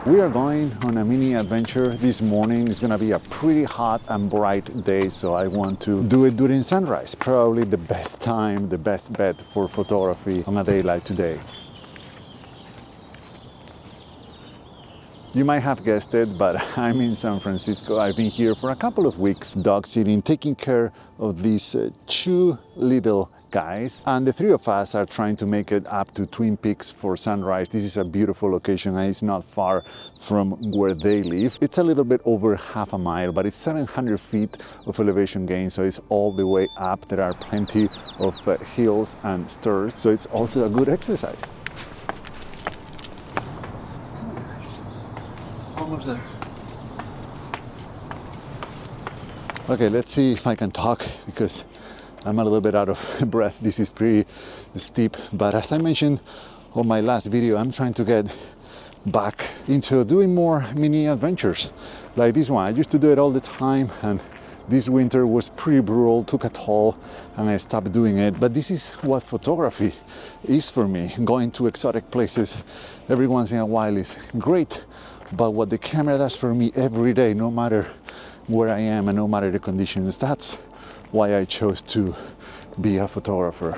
We are going on a mini adventure this morning. It's gonna be a pretty hot and bright day, so I want to do it during sunrise. Probably the best time, the best bet for photography on a day like today. You might have guessed it, but I'm in San Francisco. I've been here for a couple of weeks, dog sitting, taking care of these two little guys. And the three of us are trying to make it up to Twin Peaks for sunrise. This is a beautiful location and it's not far from where they live. It's a little bit over half a mile, but it's 700 feet of elevation gain, so it's all the way up. There are plenty of hills and stairs, so it's also a good exercise. Almost there. Okay, let's see if I can talk because I'm a little bit out of breath. This is pretty steep, but as I mentioned on my last video, I'm trying to get back into doing more mini adventures like this one. I used to do it all the time, and this winter was pretty brutal, took a toll, and I stopped doing it. But this is what photography is for me. Going to exotic places every once in a while is great, but what the camera does for me every day, no matter where I am and no matter the conditions, that's why I chose to be a photographer.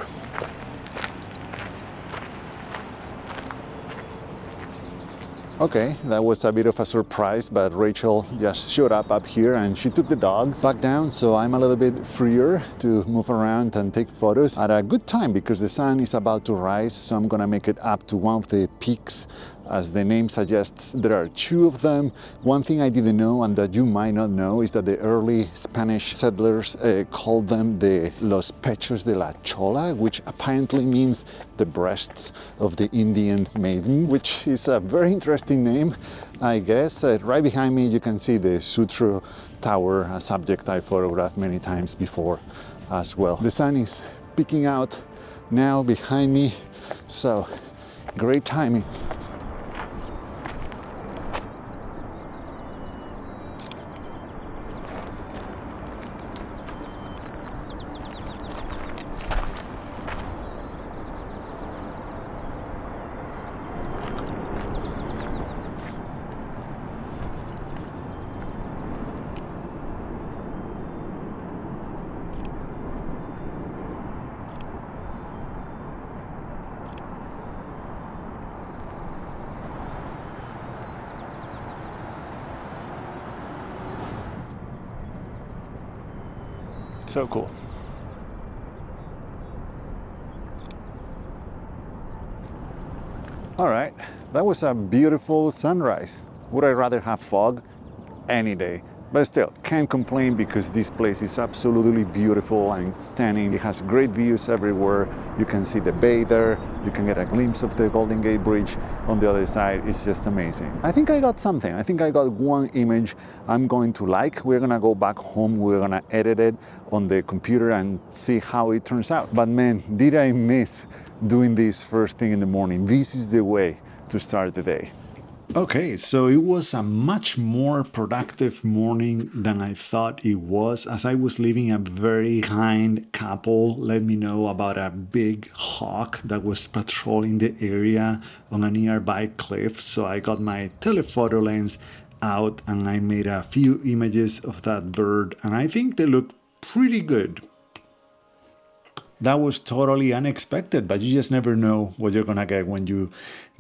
Okay, that was a bit of a surprise, but Rachel just showed up here and she took the dogs back down, so I'm a little bit freer to move around and take photos at a good time because the sun is about to rise, so I'm gonna make it up to one of the peaks. As the name suggests, there are two of them. One thing I didn't know and that you might not know is that the early Spanish settlers called them the Los Pechos de la Chola, which apparently means the breasts of the Indian maiden, which is a very interesting name, I guess. Right behind me you can see the Sutro Tower, a subject I photographed many times before as well. The sun is peeking out now behind me, so great timing. So cool. All right, that was a beautiful sunrise. Would I rather have fog? Any day. But still, can't complain because this place is absolutely beautiful and stunning. It has great views everywhere. You can see the bay there. You can get a glimpse of the Golden Gate Bridge on the other side. It's just amazing. I think I got something. I think I got one image I'm going to like. We're gonna go back home. We're gonna edit it on the computer and see how it turns out. But man, did I miss doing this first thing in the morning. This is the way to start the day. Okay, so it was a much more productive morning than I thought it was. As I was leaving, a very kind couple let me know about a big hawk that was patrolling the area on a nearby cliff. So I got my telephoto lens out and I made a few images of that bird, and I think they look pretty good. That was totally unexpected, but you just never know what you're gonna get when you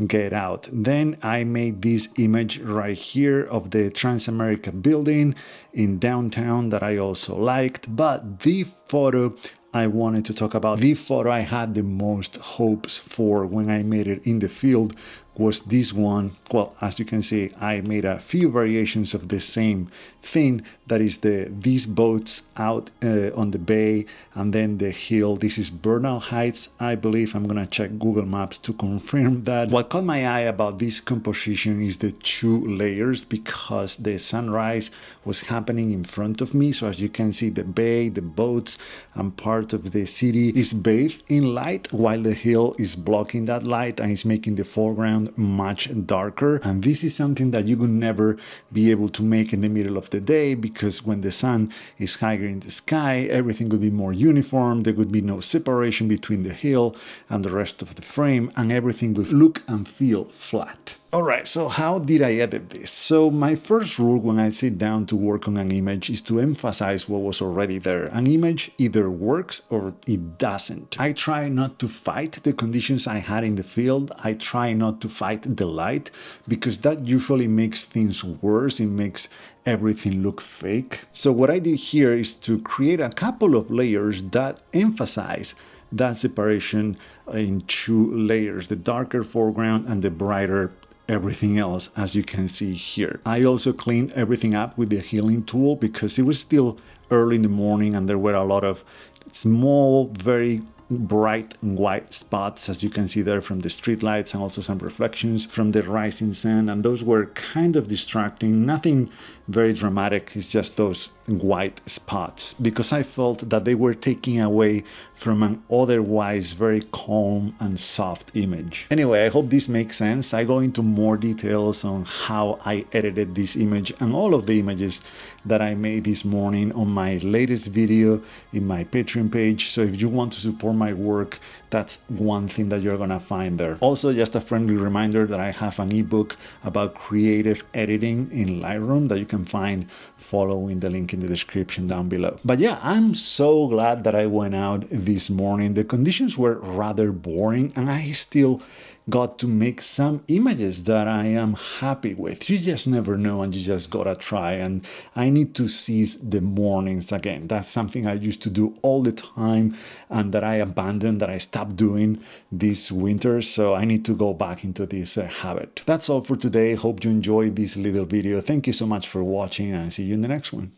get out. Then I made this image right here of the Transamerica building in downtown that I also liked, but the photo I wanted to talk about, the photo I had the most hopes for when I made it in the field, was this one. Well, as you can see, I made a few variations of the same thing. That is these boats out on the bay, and then the hill. This is Bernal Heights, I believe. I'm gonna check Google Maps to confirm that. What caught my eye about this composition is the two layers, because the sunrise was happening in front of me. So as you can see, the bay, the boats, and part of the city is bathed in light, while the hill is blocking that light and is making the foreground much darker. And this is something that you would never be able to make in the middle of the day, because when the sun is higher in the sky, everything would be more uniform. There would be no separation between the hill and the rest of the frame, and everything would look and feel flat. Alright, so how did I edit this? So my first rule when I sit down to work on an image is to emphasize what was already there. An image either works or it doesn't. I try not to fight the conditions I had in the field. I try not to fight the light because that usually makes things worse. It makes everything look fake. So what I did here is to create a couple of layers that emphasize that separation in two layers, the darker foreground and the brighter everything else, as you can see here. I also cleaned everything up with the healing tool because it was still early in the morning and there were a lot of small, very bright white spots, as you can see there from the street lights, and also some reflections from the rising sun, and those were kind of distracting. Nothing very dramatic, it's just those white spots, because I felt that they were taking away from an otherwise very calm and soft image. Anyway, I hope this makes sense. I go into more details on how I edited this image and all of the images that I made this morning on my latest video in my Patreon page. So if you want to support my work, that's one thing that you're gonna find there. Also, just a friendly reminder that I have an ebook about creative editing in Lightroom that you can find following the link in the description down below. But yeah, I'm so glad that I went out this morning. The conditions were rather boring and I still got to make some images that I am happy with. You just never know and you just gotta try, and I need to seize the mornings again. That's something I used to do all the time and that I abandoned, that I stopped doing this winter, so I need to go back into this habit. That's all for today. Hope you enjoyed this little video. Thank you so much for watching and I'll see you in the next one.